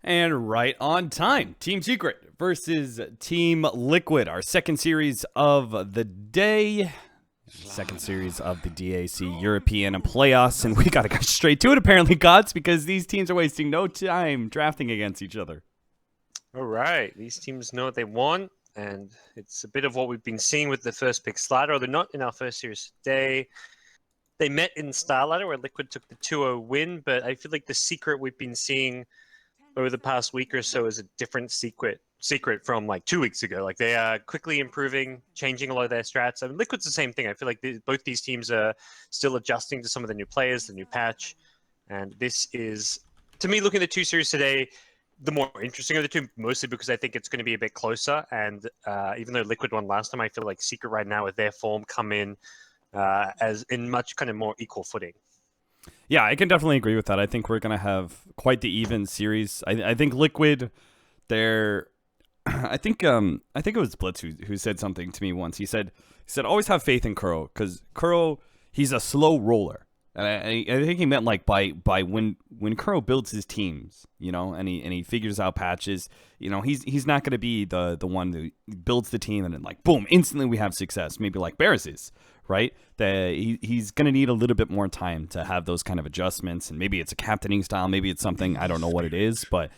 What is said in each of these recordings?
And right on time, Team Secret versus Team Liquid, our second series of the day. Second series of the DAC European playoffs, and we gotta go straight to it apparently, Gods, because these teams are wasting no time drafting against each other. All right, these teams know what they want, and it's a bit of what we've been seeing with the first pick slider. They're not in our first series today. They met in Star Ladder where Liquid took the 2-0 win, but I feel like the secret we've been seeing over the past week or so is a different secret from like 2 weeks ago. Like they are quickly improving, changing a lot of their strats. I mean, Liquid's the same thing. I feel like both these teams are still adjusting to some of the new players, the new patch. And this is, to me, looking at the two series today, the more interesting of the two, mostly because I think it's going to be a bit closer. And even though Liquid won last time, I feel like Secret right now with their form come in as in much kind of more equal footing. Yeah, I can definitely agree with that. I think we're going to have quite the even series. I think Liquid, they're... I think it was Blitz who said something to me once. He said always have faith in Kuro, because Kuro, he's a slow roller. And I think he meant like by when Kuro builds his teams, you know, and he figures out patches, you know, he's not going to be the one who builds the team and then like boom, instantly we have success. Maybe like Bears is, right? He's going to need a little bit more time to have those kind of adjustments, and maybe it's a captaining style, maybe it's something, I don't know what it is, but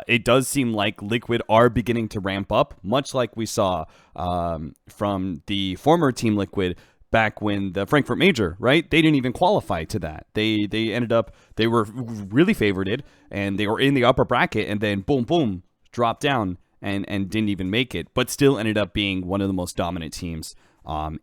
it does seem like Liquid are beginning to ramp up, much like we saw from the former Team Liquid back when the Frankfurt Major, right? They didn't even qualify to that. They ended up, they were really favorited, and they were in the upper bracket, and then boom, dropped down and didn't even make it, but still ended up being one of the most dominant teams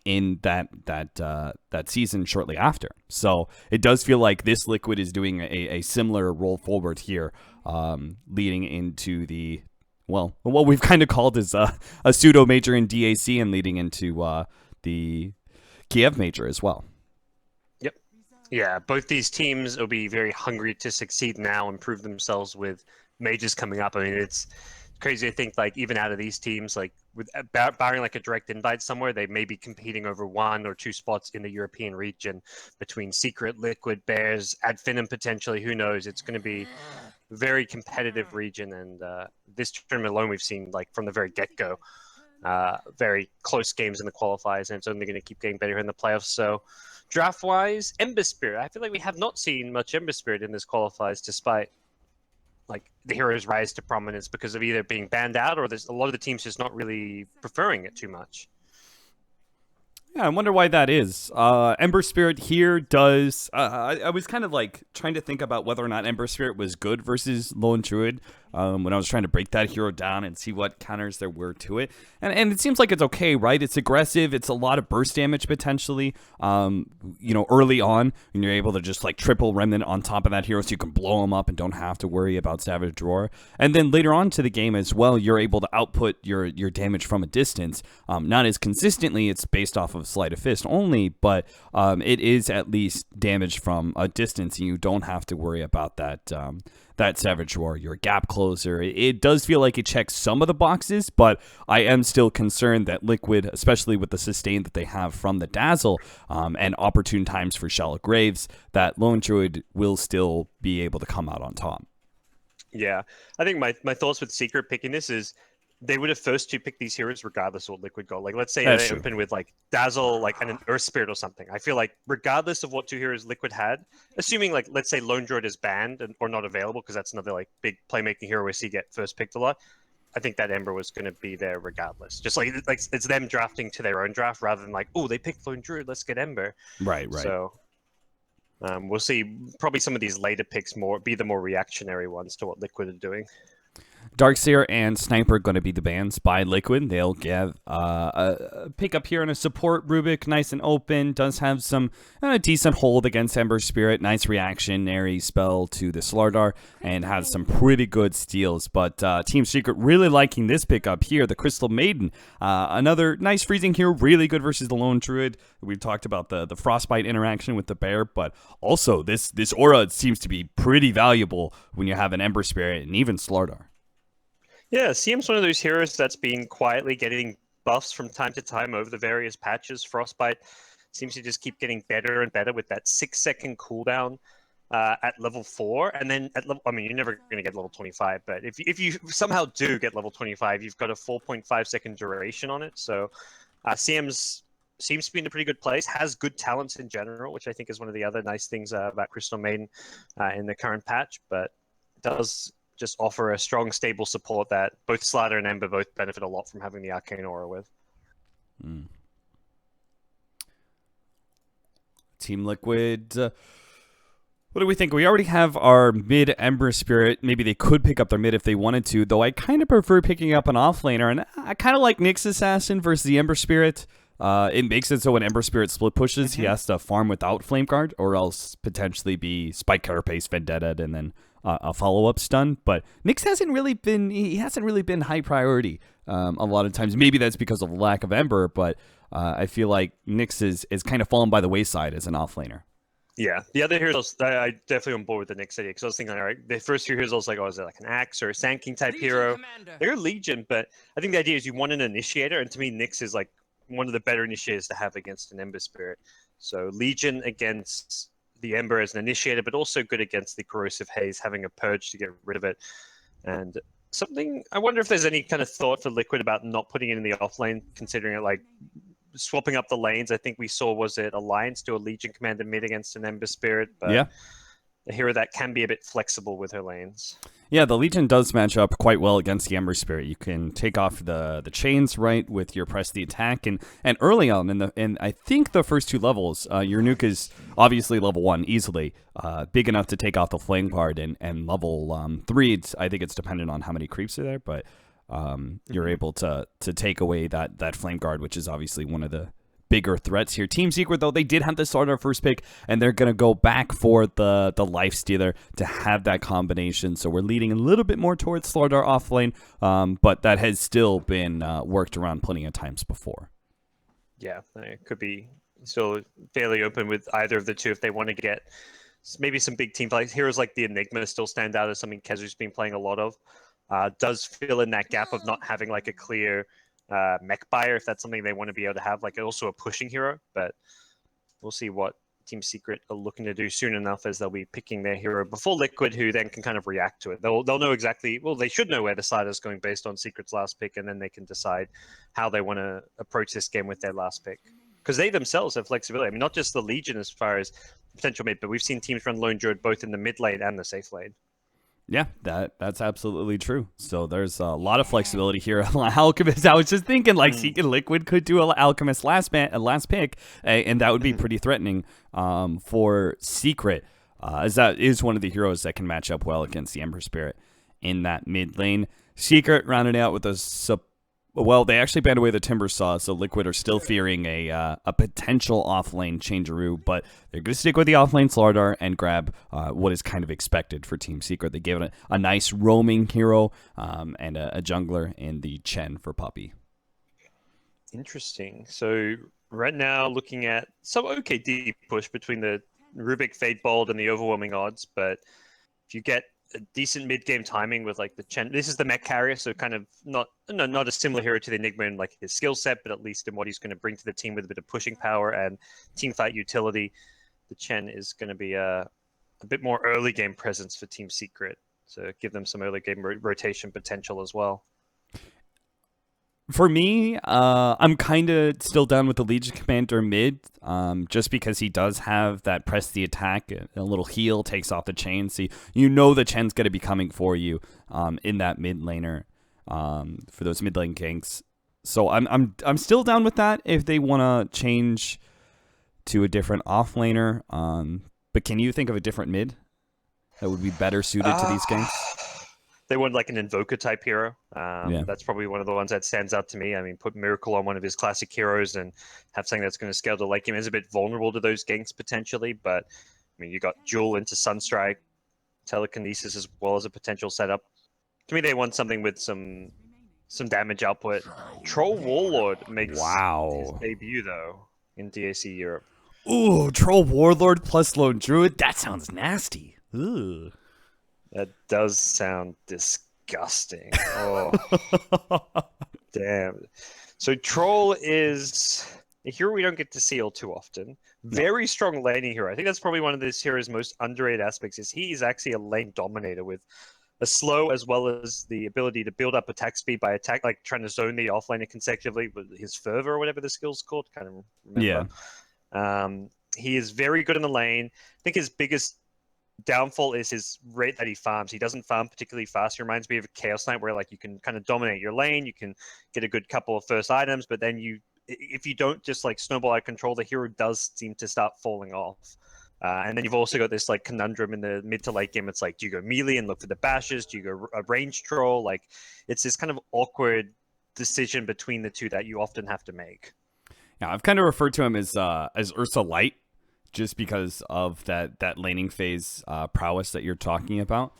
in that season shortly after. So it does feel like this Liquid is doing a similar roll forward here, leading into the, well, what we've kind of called is a pseudo major in DAC, and leading into the Kiev major as well. Yep. Yeah, both these teams will be very hungry to succeed now and prove themselves with majors coming up. I mean, it's crazy to think, like, even out of these teams, like, with barring like a direct invite somewhere, they may be competing over 1 or 2 spots in the European region between Secret, Liquid, Bears, Adfinem potentially. Who knows? It's going to be a very competitive region, and this tournament alone, we've seen, like, from the very get-go, very close games in the qualifiers, and it's only going to keep getting better in the playoffs. So draft-wise, Ember Spirit, I feel like we have not seen much Ember Spirit in this qualifiers, despite like the heroes rise to prominence because of either being banned out or there's a lot of the teams just not really preferring it too much. Yeah, I wonder why that is. Ember Spirit here does... I was kind of like trying to think about whether or not Ember Spirit was good versus Lone Druid when I was trying to break that hero down and see what counters there were to it. And it seems like it's okay, right? It's aggressive. It's a lot of burst damage potentially, early on when you're able to just like triple Remnant on top of that hero so you can blow him up and don't have to worry about Savage Drawer. And then later on to the game as well, you're able to output your damage from a distance. Not as consistently, it's based off of Sleight of Fist only, but it is at least damage from a distance, and you don't have to worry about that Savage Roar. You're a gap closer. It does feel like it checks some of the boxes, but I am still concerned that Liquid, especially with the sustain that they have from the Dazzle and opportune times for Shallow Graves, that Lone Druid will still be able to come out on top. Yeah, I think my thoughts with Secret picking this is they would have first to pick these heroes regardless of what Liquid go. Like, let's say they open with like Dazzle, like and an Earth Spirit or something. I feel like regardless of what 2 heroes Liquid had, assuming like let's say Lone Druid is banned or not available because that's another like big playmaking hero we see get first picked a lot. I think that Ember was going to be there regardless. Just like it's them drafting to their own draft rather than like, oh, they picked Lone Druid, let's get Ember. Right. So we'll see. Probably some of these later picks be the more reactionary ones to what Liquid are doing. Darkseer and Sniper going to be the bans by Liquid. They'll get a pick up here in a support Rubik, nice and open. Does have some decent hold against Ember Spirit. Nice reactionary spell to the Slardar, and has some pretty good steals. But Team Secret really liking this pickup here, the Crystal Maiden. Another nice freezing here, really good versus the Lone Druid. We've talked about the Frostbite interaction with the Bear, but also this aura seems to be pretty valuable when you have an Ember Spirit and even Slardar. Yeah, CM's one of those heroes that's been quietly getting buffs from time to time over the various patches. Frostbite seems to just keep getting better and better with that 6-second cooldown. at level 4, and then at level, I mean, you're never going to get level 25, but if you somehow do get level 25, you've got a 4.5-second duration on it. So CM's seems to be in a pretty good place, has good talents in general, which I think is one of the other nice things about Crystal Maiden in the current patch, but does just offer a strong, stable support that both Slider and Ember both benefit a lot from having the Arcane Aura with. Team Liquid, what do we think? We already have our mid Ember Spirit. Maybe they could pick up their mid if they wanted to, though I kind of prefer picking up an offlaner, and I kind of like Nyx Assassin versus the Ember Spirit. It makes it so when Ember Spirit split pushes, he has to farm without Flame Guard, or else potentially be Spike Carapace, Vendetta, and then a follow-up stun. But Nyx hasn't really been high priority a lot of times. Maybe that's because of lack of Ember, but I feel like Nyx is kind of fallen by the wayside as an offlaner. Yeah, the other heroes, I definitely on board with the Nyx idea, because I was thinking, all right, the first few heroes, I was like, oh, is it like an Axe or a Sand King type hero? They're Legion, but I think the idea is you want an initiator, and to me, Nyx is like one of the better initiators to have against an Ember Spirit. So Legion against the Ember as an initiator, but also good against the Corrosive Haze, having a purge to get rid of it. And something, I wonder if there's any kind of thought for Liquid about not putting it in the off lane, considering it like swapping up the lanes. I think we saw, was it Alliance do a Legion Commander mid against an Ember Spirit, but yeah, a hero that can be a bit flexible with her lanes. Yeah, the Legion does match up quite well against the Ember Spirit. You can take off the chains right with your press the attack, and early on in I think the first 2 levels, your nuke is obviously level 1 easily, big enough to take off the Flame Guard, and level 3, I think it's dependent on how many creeps are there, but you're able to take away that Flame Guard, which is obviously one of the bigger threats here. Team Secret, though, they did have to start our first pick, and they're going to go back for the Life Stealer to have that combination. So we're leading a little bit more towards Slardar off lane, but that has still been worked around plenty of times before. Yeah, it could be still fairly open with either of the two if they want to get maybe some big team plays. Heroes like the Enigma still stand out as something Kezu's been playing a lot of. Does fill in that gap of not having like a clear mech buyer, if that's something they want to be able to have, like also a pushing hero. But we'll see what Team Secret are looking to do soon enough, as they'll be picking their hero before Liquid, who then can kind of react to it. They'll know exactly, well, they should know where the side is going based on Secret's last pick, and then they can decide how they want to approach this game with their last pick. Because they themselves have flexibility. I mean, not just the Legion as far as potential mid, but we've seen teams run Lone Druid both in the mid lane and the safe lane. Yeah, that's absolutely true. So there's a lot of flexibility here. Alchemist, I was just thinking, like, Seeking Liquid could do Alchemist last pick, and that would be pretty threatening for Secret, as that is one of the heroes that can match up well against the Ember Spirit in that mid lane. Secret rounded out with a well, they actually banned away the Timber Saw, so Liquid are still fearing a potential off-lane Changeroo, but they're going to stick with the off-lane Slardar and grab what is kind of expected for Team Secret. They gave it a nice roaming hero and a jungler in the Chen for Puppey. Interesting. So right now, looking at some okay deep push between the Rubik Fatebold and the overwhelming odds, but if you get a decent mid-game timing with like the Chen, this is the mech carrier, so kind of not a similar hero to the Enigma in like his skill set, but at least in what he's going to bring to the team with a bit of pushing power and team fight utility. The Chen is going to be a bit more early game presence for Team Secret, so give them some early game rotation potential as well. For me, I'm kind of still down with the Legion Commander mid, just because he does have that press the attack, a little heal, takes off the chain, so you know the Chen's going to be coming for you in that mid laner for those mid lane ganks. So I'm still down with that if they want to change to a different off laner. But can you think of a different mid that would be better suited to these ganks? They want like an Invoker type hero. Yeah. That's probably one of the ones that stands out to me. I mean, put Miracle on one of his classic heroes and have something that's going to scale to late game. Is a bit vulnerable to those ganks potentially, but I mean, you got Jewel into Sunstrike, Telekinesis as well as a potential setup. To me, they want something with some damage output. Troll Warlord makes his debut though in DAC Europe. Ooh, Troll Warlord plus Lone Druid. That sounds nasty. Ooh. That does sound disgusting. Oh, damn. So Troll is a hero we don't get to see all too often. Very strong laning hero. I think that's probably one of this hero's most underrated aspects. Is he is actually a lane dominator with a slow as well as the ability to build up attack speed by like trying to zone the offlaner consecutively with his fervor or whatever the skill's called. Can't remember. Yeah. He is very good in the lane. I think his biggest downfall is his rate that he farms. He doesn't farm particularly fast. He reminds me of a Chaos Knight where like you can kind of dominate your lane, you can get a good couple of first items, but then if you don't just like snowball out control, the hero does seem to start falling off. And then you've also got this like conundrum in the mid to late game. It's like, do you go melee and look for the bashes? Do you go a range troll? Like, it's this kind of awkward decision between the two that you often have to make. Yeah, I've kind of referred to him as Ursa Light, just because of that laning phase prowess that you're talking about.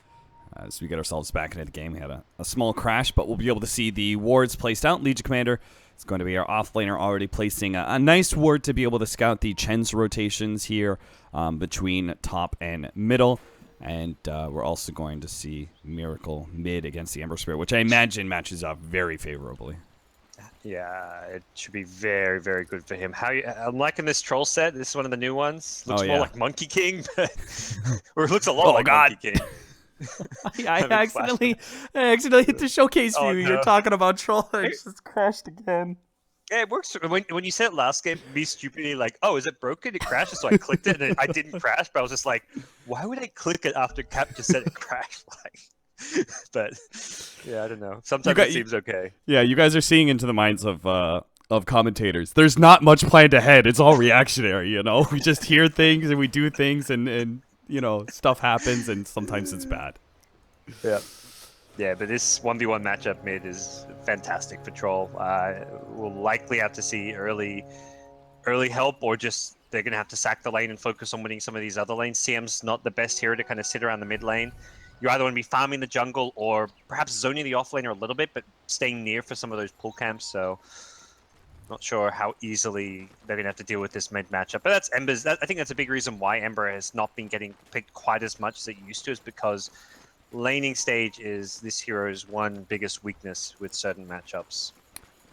As we get ourselves back into the game, we had a small crash, but we'll be able to see the wards placed out. Legion Commander is going to be our offlaner, already placing a nice ward to be able to scout the Chen's rotations here between top and middle. And we're also going to see Miracle mid against the Ember Spirit, which I imagine matches up very favorably. Yeah, it should be very, very good for him. I'm liking this troll set. This is one of the new ones. Looks more like Monkey King, but or it looks a lot like Monkey King. I accidentally hit the showcase view. No. You're talking about troll. I just crashed again. Yeah, it works. When you said it last game, me stupidly like, oh, is it broken? It crashes. So I clicked it and I didn't crash, but I was just like, why would I click it after Cap just said it crashed? Like, but yeah, I don't know. Sometimes it seems okay. Yeah, you guys are seeing into the minds of commentators. There's not much planned ahead. It's all reactionary, you know. We just hear things and we do things, and you know, stuff happens, and sometimes it's bad. Yeah. Yeah, but this 1v1 matchup mid is fantastic for Troll. We'll likely have to see early help, or just they're going to have to sack the lane and focus on winning some of these other lanes. CM's not the best hero to kind of sit around the mid lane. You either want to be farming the jungle or perhaps zoning the offlaner a little bit, but staying near for some of those pull camps. So not sure how easily they're going to have to deal with this mid matchup. But that's Ember's. I think that's a big reason why Ember has not been getting picked quite as much as it used to, is because laning stage is this hero's one biggest weakness with certain matchups.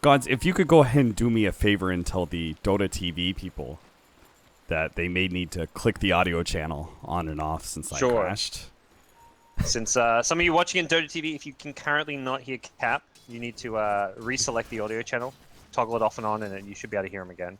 Gods, if you could go ahead and do me a favor and tell the Dota TV people that they may need to click the audio channel on and off since I crashed. Since some of you watching in Dota TV, if you can currently not hear Cap, you need to reselect the audio channel, toggle it off and on, and then you should be able to hear him again.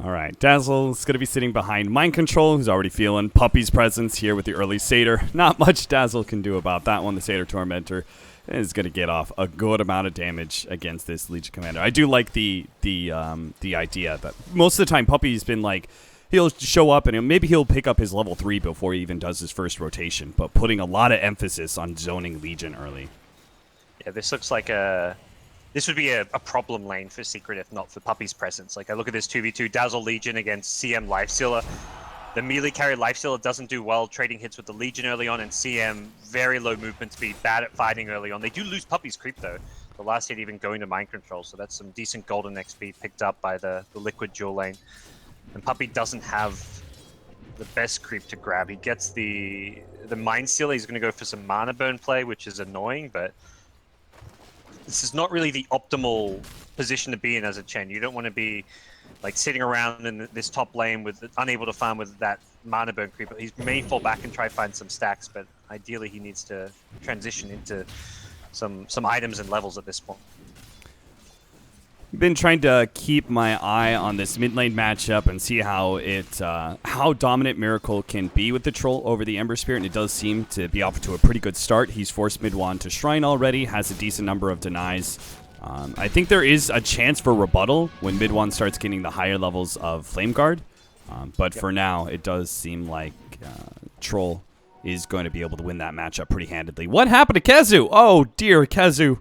All right, Dazzle's going to be sitting behind Mind Control, who's already feeling Puppy's presence here with the early Satyr. Not much Dazzle can do about that one. The Satyr Tormentor is going to get off a good amount of damage against this Legion Commander. I do like the idea that most of the time Puppy's been like, he'll show up and maybe he'll pick up his level 3 before he even does his first rotation, but putting a lot of emphasis on zoning Legion early. Yeah, this looks like this would be a problem lane for Secret if not for Puppy's presence. Like, I look at this 2v2, Dazzle Legion against CM Lifestealer. The melee carry Lifestealer doesn't do well trading hits with the Legion early on, and CM, very low movement speed, bad at fighting early on. They do lose Puppy's creep, though. The last hit even going to Mind Control, so that's some decent golden XP picked up by the Liquid dual lane. And Puppy doesn't have the best creep to grab. He gets the Mind Stealer. He's going to go for some mana burn play, which is annoying, but this is not really the optimal position to be in as a Chen. You don't want to be like sitting around in this top lane with unable to farm with that mana burn creep. He may fall back and try to find some stacks, but ideally he needs to transition into some items and levels at this point. Been trying to keep my eye on this mid lane matchup and see how how dominant Miracle can be with the Troll over the Ember Spirit, and it does seem to be off to a pretty good start. He's forced Midwan to Shrine already, has a decent number of denies. I think there is a chance for rebuttal when Midwan starts getting the higher levels of Flame Guard, but for now it does seem like Troll is going to be able to win that matchup pretty handedly. What happened to Kezu? Oh dear, Kezu.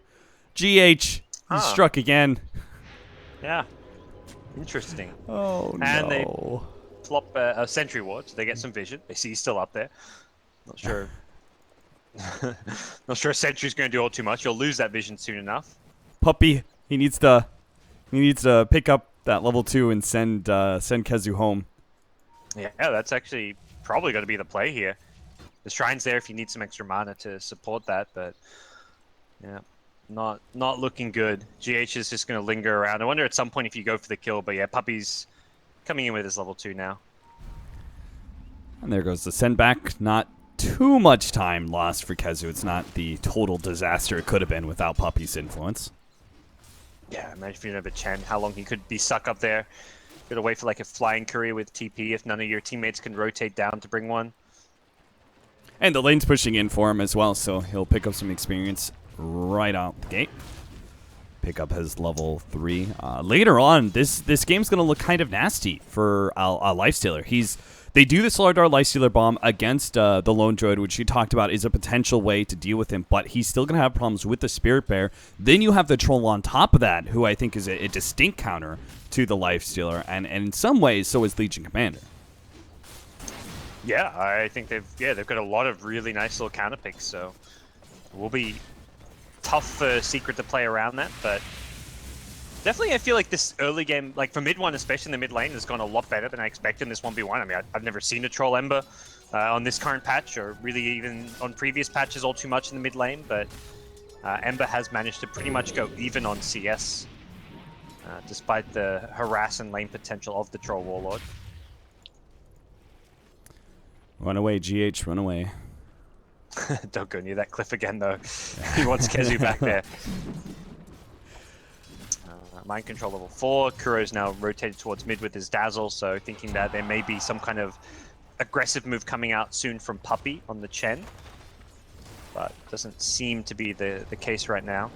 GH, he struck again. Yeah, interesting. Oh, and they flop a Sentry Ward, so they get some vision. They see he's still up there. Not sure. Not sure Sentry's going to do all too much. He'll lose that vision soon enough. Puppy, he needs to pick up that level 2 and send Kezu home. Yeah, that's actually probably going to be the play here. The Shrine's there if you need some extra mana to support that, but yeah. Not looking good. GH is just going to linger around. I wonder at some point if you go for the kill, but yeah, Puppy's coming in with his level 2 now. And there goes the send back. Not too much time lost for Kezu. It's not the total disaster it could have been without Puppy's influence. Yeah, imagine if you have a Chen, how long he could be stuck up there. Gotta wait for like a flying courier with TP if none of your teammates can rotate down to bring one. And the lane's pushing in for him as well, so he'll pick up some experience right out the gate. Pick up his level 3. Later on, this game's going to look kind of nasty for a Lifestealer. They do the Solardar Lifestealer bomb against the Lone Droid, which you talked about is a potential way to deal with him, but he's still going to have problems with the Spirit Bear. Then you have the Troll on top of that, who I think is a distinct counter to the Lifestealer, and in some ways, so is Legion Commander. Yeah, I think they've got a lot of really nice little counter picks, so it will be tough for Secret to play around that, but definitely I feel like this early game, like for mid 1, especially in the mid lane, has gone a lot better than I expected in this 1v1. I mean, I've never seen a Troll Ember on this current patch, or really even on previous patches all too much in the mid lane, but Ember has managed to pretty much go even on CS, despite the harass and lane potential of the Troll Warlord. Run away, GH, run away. Don't go near that cliff again, though. He wants Kezu back there. Mind control level 4. Kuro's now rotated towards mid with his Dazzle, so thinking that there may be some kind of aggressive move coming out soon from Puppy on the Chen. But doesn't seem to be the case right now.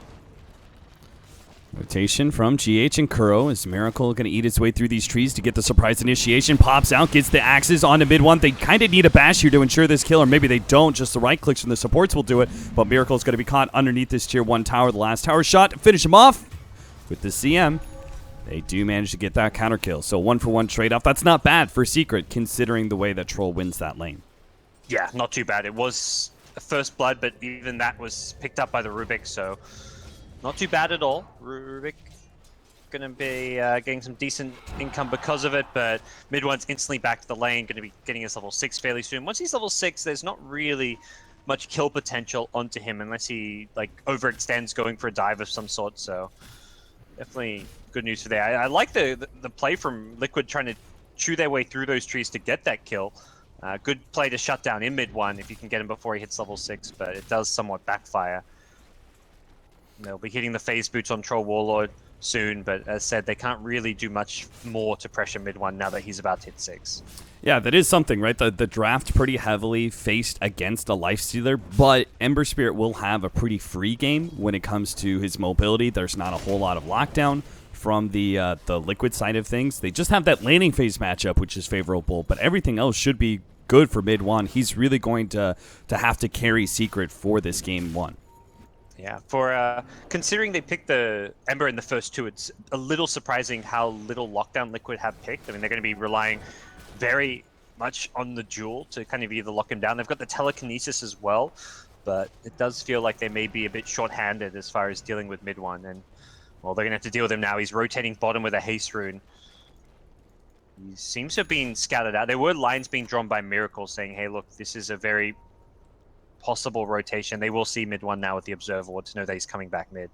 Rotation from GH and Kuro. Is Miracle going to eat his way through these trees to get the surprise initiation? Pops out, gets the axes onto mid 1. They kind of need a bash here to ensure this kill, or maybe they don't. Just the right clicks from the supports will do it. But Miracle's going to be caught underneath this tier 1 tower. The last tower shot to finish him off with the CM. They do manage to get that counter kill. So 1-for-1 trade-off. That's not bad for Secret, considering the way that Troll wins that lane. Yeah, not too bad. It was a first blood, but even that was picked up by the Rubik, so not too bad at all. Rubik going to be getting some decent income because of it, but mid 1's instantly back to the lane, going to be getting his level 6 fairly soon. Once he's level 6, there's not really much kill potential onto him unless he like overextends going for a dive of some sort, so definitely good news for that. I like the play from Liquid trying to chew their way through those trees to get that kill. Good play to shut down in mid 1 if you can get him before he hits level 6, but it does somewhat backfire. They'll be hitting the phase boots on Troll Warlord soon, but as said, they can't really do much more to pressure mid 1 now that he's about to hit 6. Yeah, that is something, right? The draft pretty heavily faced against a Lifestealer, but Ember Spirit will have a pretty free game when it comes to his mobility. There's not a whole lot of lockdown from the Liquid side of things. They just have that laning phase matchup, which is favorable, but everything else should be good for mid 1. He's really going to have to carry Secret for this game 1. Yeah, for considering they picked the Ember in the first 2, it's a little surprising how little lockdown Liquid have picked. I mean, they're going to be relying very much on the duel to kind of either lock him down. They've got the telekinesis as well, but it does feel like they may be a bit short-handed as far as dealing with mid 1. And, well, they're going to have to deal with him now. He's rotating bottom with a haste rune. He seems to have been scouted out. There were lines being drawn by Miracle saying, hey, look, this is a very possible rotation. They will see mid 1 now with the Observer Ward to know that he's coming back mid.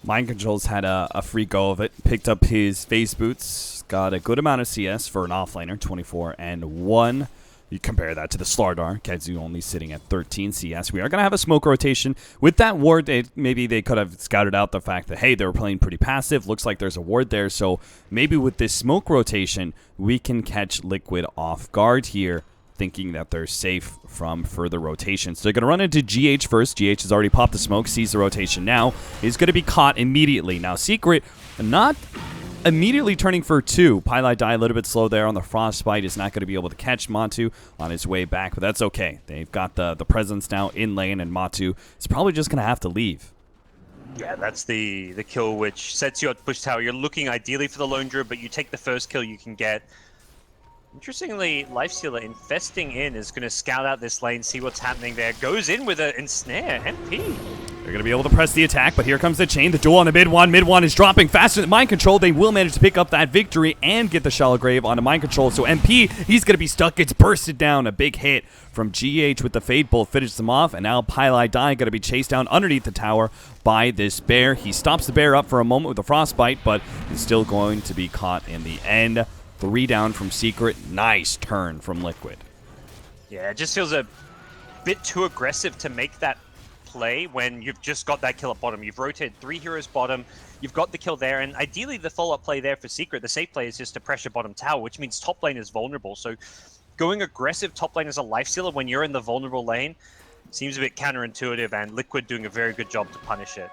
Mind Control's had a free go of it. Picked up his phase boots. Got a good amount of CS for an offlaner, 24 and 1. You compare that to the Slardar. Kezu only sitting at 13 CS. We are going to have a smoke rotation. With that ward, maybe they could have scouted out the fact that, hey, they were playing pretty passive. Looks like there's a ward there. So maybe with this smoke rotation, we can catch Liquid off guard here, thinking that they're safe from further rotations. So they're going to run into GH first. GH has already popped the smoke, sees the rotation now. He's going to be caught immediately. Now, Secret not immediately turning for 2. Pylai die a little bit slow there on the Frostbite. Is not going to be able to catch Matu on his way back, but that's okay. They've got the presence now in lane, and Matu is probably just going to have to leave. Yeah, that's the kill which sets you up to push tower. You're looking ideally for the Lone Druid, but you take the first kill you can get. Interestingly, Lifestealer infesting in is going to scout out this lane, see what's happening there. Goes in with an ensnare, MP. They're going to be able to press the attack, but here comes the chain. The duel on the mid one. Mid one is dropping faster than Mind Control. They will manage to pick up that victory and get the Shallow Grave onto Mind Control. So MP, he's going to be stuck. Gets bursted down. A big hit from GH with the Fade Bolt finishes them off. And now Pylai Die going to be chased down underneath the tower by this bear. He stops the bear up for a moment with a Frostbite, but he's still going to be caught in the end. 3 down from Secret. Nice turn from Liquid. Yeah, it just feels a bit too aggressive to make that play when you've just got that kill at bottom. You've rotated 3 heroes bottom, you've got the kill there, and ideally the follow-up play there for Secret, the safe play is just to pressure bottom tower, which means top lane is vulnerable. So going aggressive top lane as a life stealer when you're in the vulnerable lane seems a bit counterintuitive, and Liquid doing a very good job to punish it.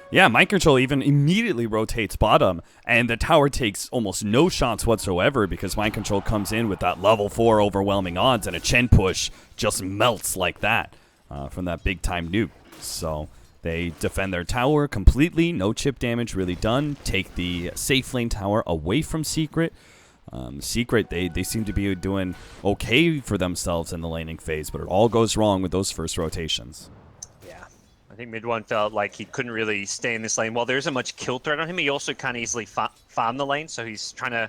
Yeah, Mind Control even immediately rotates bottom, and the tower takes almost no shots whatsoever because Mind Control comes in with that level 4 overwhelming odds, and a Chen push just melts like that from that big-time nuke. So they defend their tower completely, no chip damage really done, take the safe lane tower away from Secret. Secret, they seem to be doing okay for themselves in the laning phase, but it all goes wrong with those first rotations. I think mid one felt like he couldn't really stay in this lane. While there isn't much kill threat on him, he also can't easily farm the lane, so he's trying to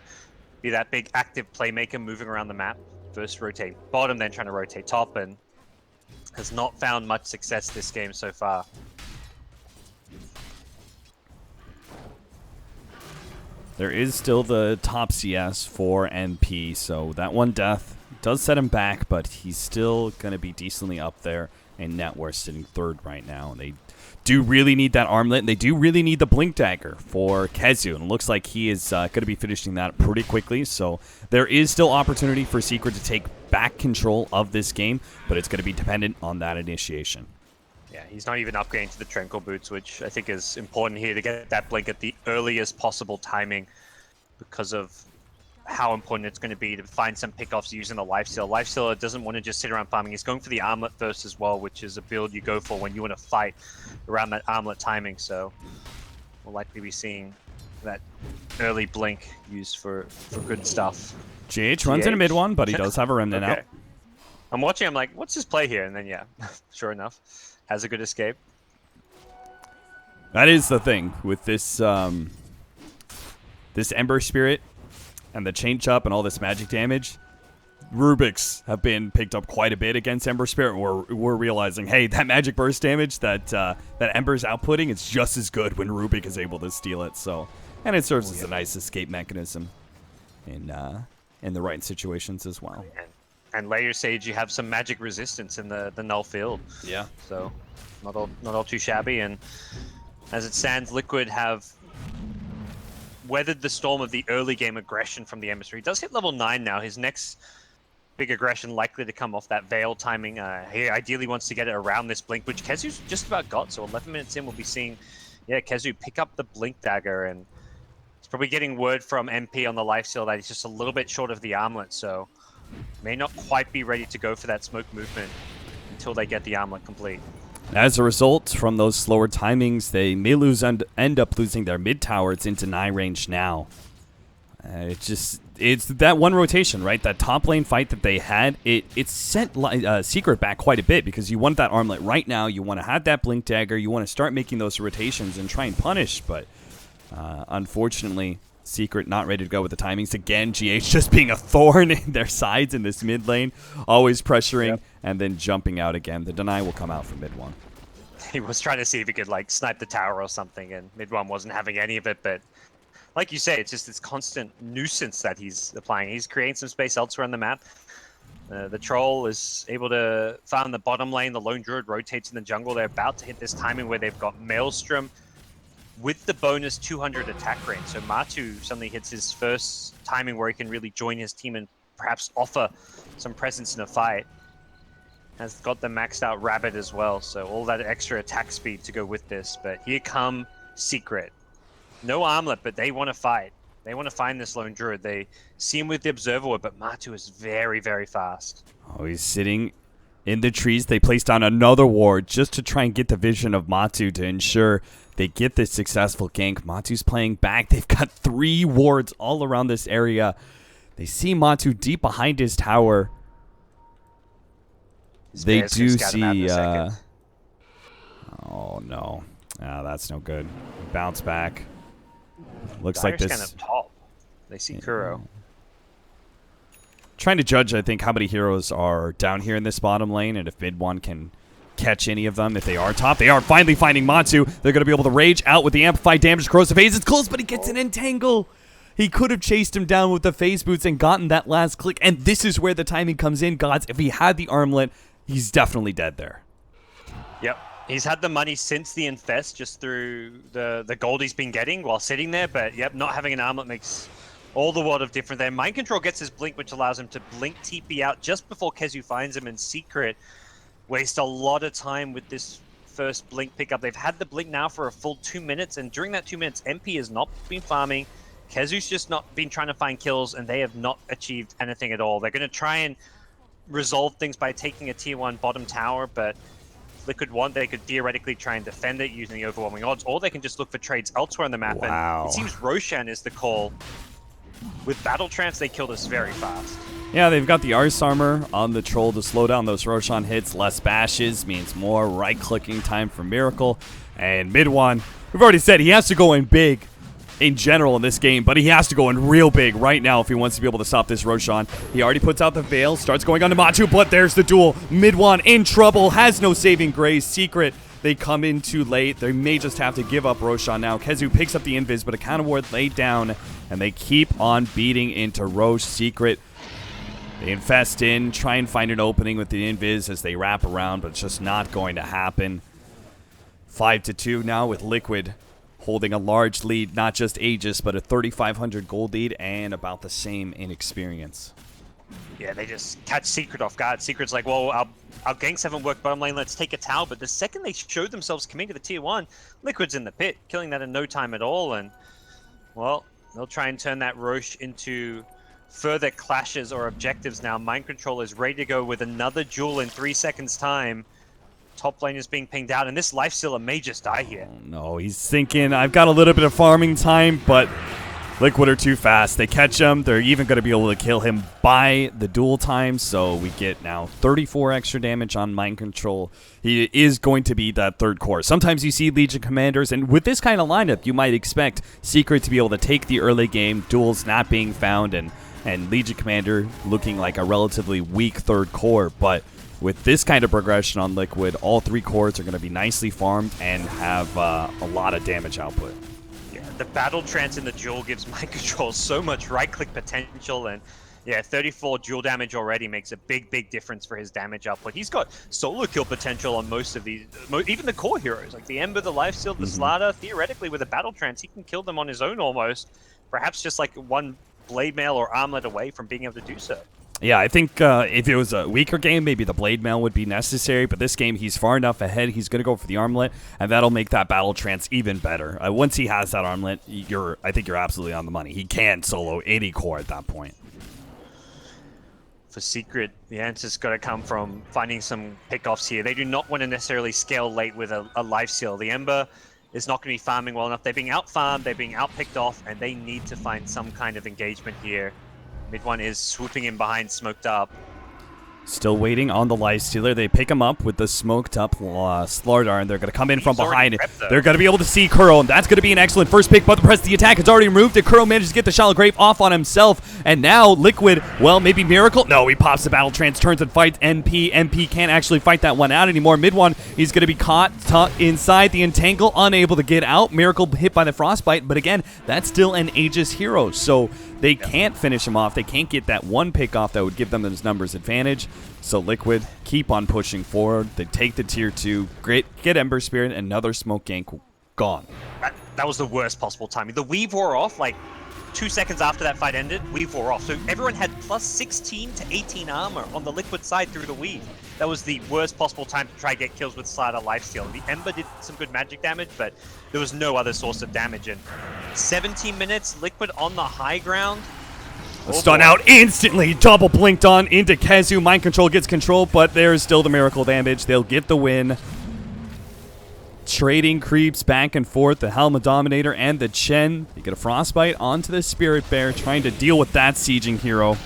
be that big active playmaker moving around the map. First rotate bottom, then trying to rotate top, and has not found much success this game so far. There is still the top CS for MP, so that one death does set him back, but he's still going to be decently up there. And net worth sitting 3rd right now. And they do really need that armlet, and they do really need the Blink Dagger for Kezu. And it looks like he is going to be finishing that pretty quickly. So there is still opportunity for Secret to take back control of this game, but it's going to be dependent on that initiation. Yeah, he's not even upgrading to the Tranquil Boots, which I think is important here to get that Blink at the earliest possible timing because of how important it's going to be to find some pickoffs using the Lifestealer. Lifestealer doesn't want to just sit around farming. He's going for the Armlet first as well, which is a build you go for when you want to fight around that Armlet timing. So we'll likely be seeing that early Blink used for good stuff. GH runs in a mid one, but he does have a Remnant out. I'm watching, I'm like, what's his play here? And then, yeah, sure enough, has a good escape. That is the thing with this, this Ember Spirit and the change up and all this magic damage. Rubiks have been picked up quite a bit against Ember Spirit. We're realizing, hey, that magic burst damage that that Ember's outputting is just as good when Rubik is able to steal it. So, and it serves as a nice escape mechanism in the right situations as well. And Layer Sage, you have some magic resistance in the null field. Yeah. So not all too shabby. And as it stands, Liquid have weathered the storm of the early game aggression from the Emissary. He does hit level 9 now. His next big aggression likely to come off that Veil timing. He ideally wants to get it around this Blink, which Kezu's just about got. So 11 minutes in, we'll be seeing, Kezu pick up the Blink Dagger, and he's probably getting word from MP on the lifesteal that he's just a little bit short of the armlet, so may not quite be ready to go for that smoke movement until they get the armlet complete. As a result, from those slower timings, they may end up losing their mid tower. It's into 9 range now. It's that one rotation, right? That top lane fight that they had, it sent Secret back quite a bit because you want that armlet right now. You want to have that Blink Dagger. You want to start making those rotations and try and punish. But unfortunately, Secret not ready to go with the timings. Again, GH just being a thorn in their sides in this mid lane, always pressuring and then jumping out again. The deny will come out from mid one. He was trying to see if he could like snipe the tower or something, and mid one wasn't having any of it. But like you say, it's just this constant nuisance that he's applying. He's creating some space elsewhere on the map. The troll is able to farm the bottom lane. The lone druid rotates in the jungle. They're about to hit this timing where they've got Maelstrom with the bonus 200 attack range. So Matu suddenly hits his first timing where he can really join his team and perhaps offer some presence in a fight. Has got the maxed out Rabbit as well, so all that extra attack speed to go with this. But here come Secret. No armlet, but they want to fight. They want to find this lone druid. They see him with the observer ward, but Matu is very, very fast. Oh, he's sitting in the trees. They placed down another ward just to try and get the vision of Matu to ensure they get this successful gank. Matu's playing back. They've got 3 wards all around this area. They see Matu deep behind his tower. They do see... Oh, no. Ah, that's no good. Bounce back. Looks Dire's like this... kind of top. They see Kuro. Trying to judge, I think, how many heroes are down here in this bottom lane, and if mid one can catch any of them. If they are top, they are finally finding Matsu. They're going to be able to rage out with the amplified damage across the phase. It's close, but he gets an entangle. He could have chased him down with the phase boots and gotten that last click, and this is where the timing comes in, gods. If he had the armlet, he's definitely dead there. Yep. He's had the money since the infest, just through the gold he's been getting while sitting there, but yep, not having an armlet makes all the world of different there. Mind Control gets his blink, which allows him to blink TP out just before Kezu finds him in secret. Waste a lot of time with this first blink pickup. They've had the blink now for a full 2 minutes, and during that 2 minutes, MP has not been farming. Kezu's just not been trying to find kills, and they have not achieved anything at all. They're going to try and resolve things by taking a tier 1 bottom tower, but Liquid want, they could theoretically try and defend it using the overwhelming odds, or they can just look for trades elsewhere on the map. Wow. And it seems Roshan is the call. With Battle Trance, they kill this very fast. Yeah, they've got the Arse armor on the Troll to slow down those Roshan hits. Less bashes means more right-clicking time for Miracle. And mid one, we've already said he has to go in big in general in this game, but he has to go in real big right now if he wants to be able to stop this Roshan. He already puts out the Veil, starts going on to Matsu, but there's the duel. Mid one in trouble, has no saving grace. Secret, they come in too late. They may just have to give up Roshan now. Kezu picks up the invis, but a counter ward laid down, and they keep on beating into Roche. Secret, they infest in, try and find an opening with the invis as they wrap around, but it's just not going to happen. 5-2 now with Liquid holding a large lead, not just Aegis, but a 3,500 gold lead and about the same in experience. Yeah, they just catch Secret off guard. Secret's like, well, our ganks haven't worked bottom lane, let's take a tower. But the second they show themselves coming to the tier 1, Liquid's in the pit, killing that in no time at all. And, well, they'll try and turn that Roche into further clashes or objectives now. Mind Control is ready to go with another duel in 3 seconds' time. Top lane is being pinged out, and this Lifestealer may just die here. Oh, no, he's thinking, I've got a little bit of farming time, but Liquid are too fast. They catch him. They're even going to be able to kill him by the duel time, so we get now 34 extra damage on Mind Control. He is going to be that third core. Sometimes you see Legion Commanders, and with this kind of lineup, you might expect Secret to be able to take the early game, duels not being found, and Legion Commander looking like a relatively weak third core, but with this kind of progression on Liquid, all 3 cores are going to be nicely farmed and have a lot of damage output. Yeah, the Battle Trance in the duel gives Mind Control so much right-click potential, and yeah, 34 duel damage already makes a big difference for his damage output. He's got solo kill potential on most of these, even the core heroes, like the Ember, the Lifesteal, the Slaughter. Theoretically, with a Battle Trance, he can kill them on his own almost. Perhaps just like one Blade Mail or Armlet away from being able to do so. Yeah, I think if it was a weaker game, maybe the Blade Mail would be necessary, but this game, he's far enough ahead, he's going to go for the Armlet, and that'll make that Battle Trance even better. Once he has that Armlet, I think you're absolutely on the money. He can solo any core at that point. For Secret, the answer's got to come from finding some pickoffs here. They do not want to necessarily scale late with a Lifesteal. The Ember is not going to be farming well enough. They're being out-farmed, they're being out-picked off, and they need to find some kind of engagement here. Mid one is swooping in behind, smoked up. Still waiting on the Lifestealer. They pick him up with the smoked up Slardar, and they're going to come in from behind. They're going to be able to see Kuro, and that's going to be an excellent first pick, but the press the attack is already removed, and Kuro manages to get the Shallow Grave off on himself, and now Liquid, well, maybe Miracle? No, he pops the Battle Trance, turns and fights NP. NP can't actually fight that one out anymore. Mid one, he's going to be caught inside the Entangle, unable to get out. Miracle hit by the Frostbite, but again, that's still an Aegis hero, so they can't finish him off. They can't get that one pick off that would give them those numbers advantage. So Liquid keep on pushing forward. They take the tier 2, get Ember Spirit, another smoke gank gone. That was the worst possible timing. The weave wore off like 2 seconds after that fight ended. Weave wore off. So everyone had plus 16 to 18 armor on the Liquid side through the weave. That was the worst possible time to try to get kills with Slider Lifesteal. The Ember did some good magic damage, but there was no other source of damage. In 17 minutes, Liquid on the high ground. A stun out instantly, double blinked on into Kezu. Mind Control gets control, but there's still the Miracle damage. They'll get the win. Trading creeps back and forth. The Helma Dominator and the Chen. They get a Frostbite onto the Spirit Bear, trying to deal with that sieging hero.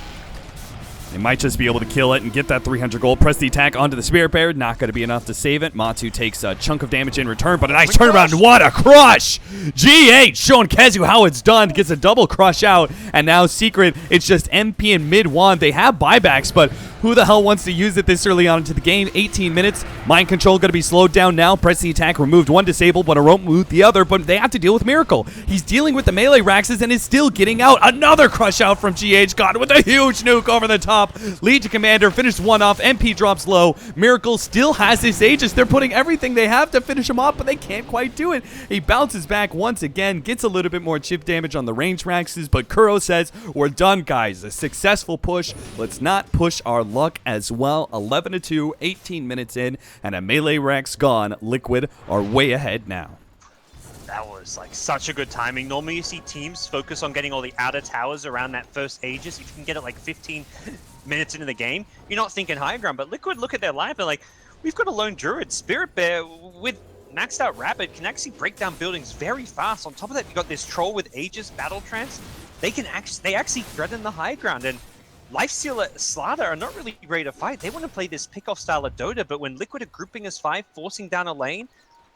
They might just be able to kill it and get that 300 gold. Press the attack onto the Spirit Bear. Not going to be enough to save it. Matu takes a chunk of damage in return, but a nice turnaround. What a crush! GH showing Kezu how it's done. Gets a double crush out. And now Secret, it's just MP and mid one. They have buybacks, but who the hell wants to use it this early on into the game? 18 minutes. Mind control going to be slowed down now. Press the attack. Removed one disable, but it won't move the other. But they have to deal with Miracle. He's dealing with the melee Raxes and is still getting out. Another crush out from GH. God, with a huge nuke over the top. Legion Commander finished one off. MP drops low. Miracle still has his Aegis. They're putting everything they have to finish him off, but they can't quite do it. He bounces back once again, gets a little bit more chip damage on the range Raxes, but Kuro says, we're done, guys. A successful push. Let's not push our luck as well. 11-2, 18 minutes in, and a melee Rax gone. Liquid are way ahead now. That was like such a good timing. Normally you see teams focus on getting all the outer towers around that first Aegis. If you can get it like 15 minutes into the game, you're not thinking high ground. But Liquid, look at their lineup. They're like, we've got a lone Druid. Spirit Bear with maxed out Rapid can actually break down buildings very fast. On top of that, you got this Troll with Aegis Battle Trance. They actually threaten the high ground. And Lifestealer, Slaughter are not really ready to fight. They want to play this pick-off style of Dota, but when Liquid are grouping as 5, forcing down a lane,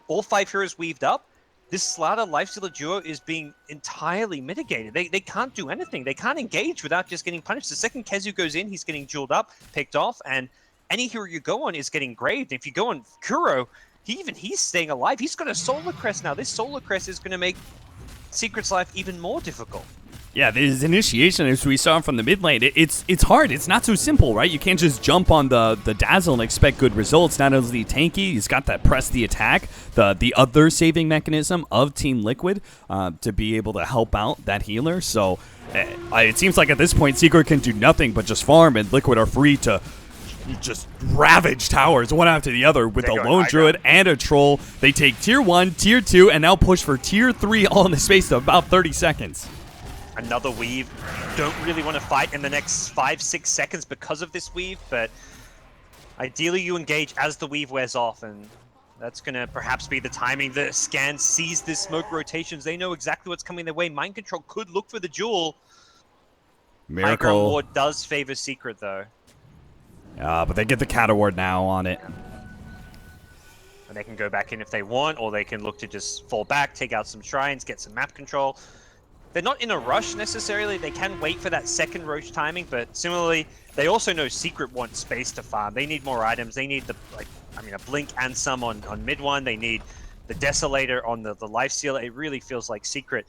all 5 heroes weaved up, this Slaughter Lifestealer duo is being entirely mitigated. They can't do anything. They can't engage without just getting punished. The second Kezu goes in, he's getting jeweled up, picked off, and any hero you go on is getting graved. If you go on Kuro, he's staying alive. He's got a Solar Crest now. This Solar Crest is going to make Secret's life even more difficult. Yeah, this initiation, as we saw from the mid lane, it's hard. It's not so simple, right? You can't just jump on the Dazzle and expect good results. Not only tanky, he's got that press the attack, the other saving mechanism of Team Liquid to be able to help out that healer. So it seems like at this point, Secret can do nothing but just farm, and Liquid are free to just ravage towers one after the other with a lone Druid and a Troll. They take tier 1, tier 2, and now push for tier 3 all in the space of about 30 seconds. Another weave. Don't really want to fight in the next 5-6 seconds because of this weave, but ideally you engage as the weave wears off, and that's going to perhaps be the timing. The Scan sees the smoke rotations. They know exactly what's coming their way. Mind Control could look for the jewel. High ground ward does favor Secret, though. But they get the Counter Ward now on it. And they can go back in if they want, or they can look to just fall back, take out some shrines, get some map control. They're not in a rush necessarily. They can wait for that second Roach timing, but similarly, they also know Secret wants space to farm. They need more items. They need a Blink and some on mid one. They need the Desolator on the Lifestealer. It really feels like Secret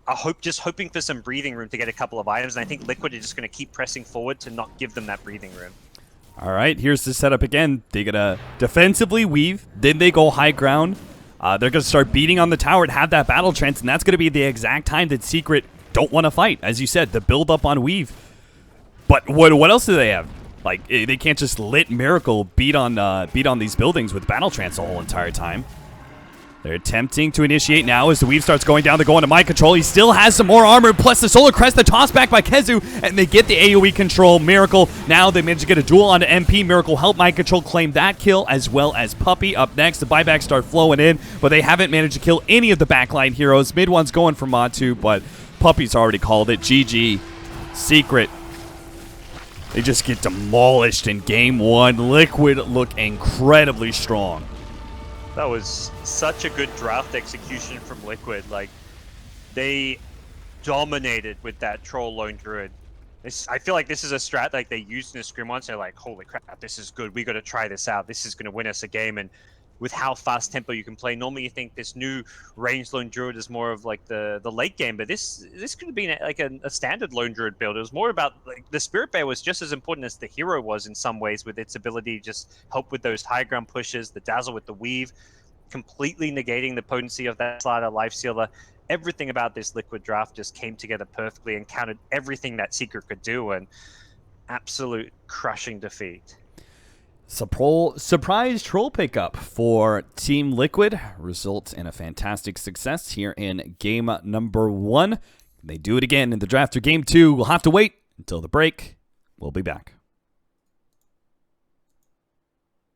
are just hoping for some breathing room to get a couple of items, and I think Liquid are just going to keep pressing forward to not give them that breathing room. All right, here's the setup again. They're going to defensively weave, then they go high ground. They're going to start beating on the tower and have that battle trance, and that's going to be the exact time that Secret don't want to fight. As you said, the build up on weave. But what else do they have? Like, they can't just let Miracle beat on these buildings with battle trance the whole entire time. They're attempting to initiate now as the weave starts going down. They're going to mind control. He still has some more armor, plus the Solar Crest, the toss back by Kezu, and they get the AoE control. Miracle, now they manage to get a duel onto MP. Miracle help mind control claim that kill, as well as Puppey. Up next, the buybacks start flowing in, but they haven't managed to kill any of the backline heroes. Mid one's going for Matu, but Puppey's already called it. GG. Secret. They just get demolished in game one. Liquid look incredibly strong. That was such a good draft execution from Liquid. Like, they dominated with that Troll Lone Druid. I feel like this is a strat like they used in the scrim once. They're like, holy crap, this is good. We got to try this out. This is going to win us a game. And with how fast tempo you can play, normally you think this new ranged Lone Druid is more of like the late game, but this could have been like a standard Lone Druid build. It was more about, like, the Spirit Bear was just as important as the hero was in some ways, with its ability to just help with those high ground pushes, the Dazzle with the weave, completely negating the potency of that Slaughter Lifestealer. Everything about this Liquid draft just came together perfectly and countered everything that Secret could do, and absolute crushing defeat. Surprise troll pickup for Team Liquid results in a fantastic success here in game number 1. They do it again in the draft for game 2. We'll have to wait until the break. We'll be back.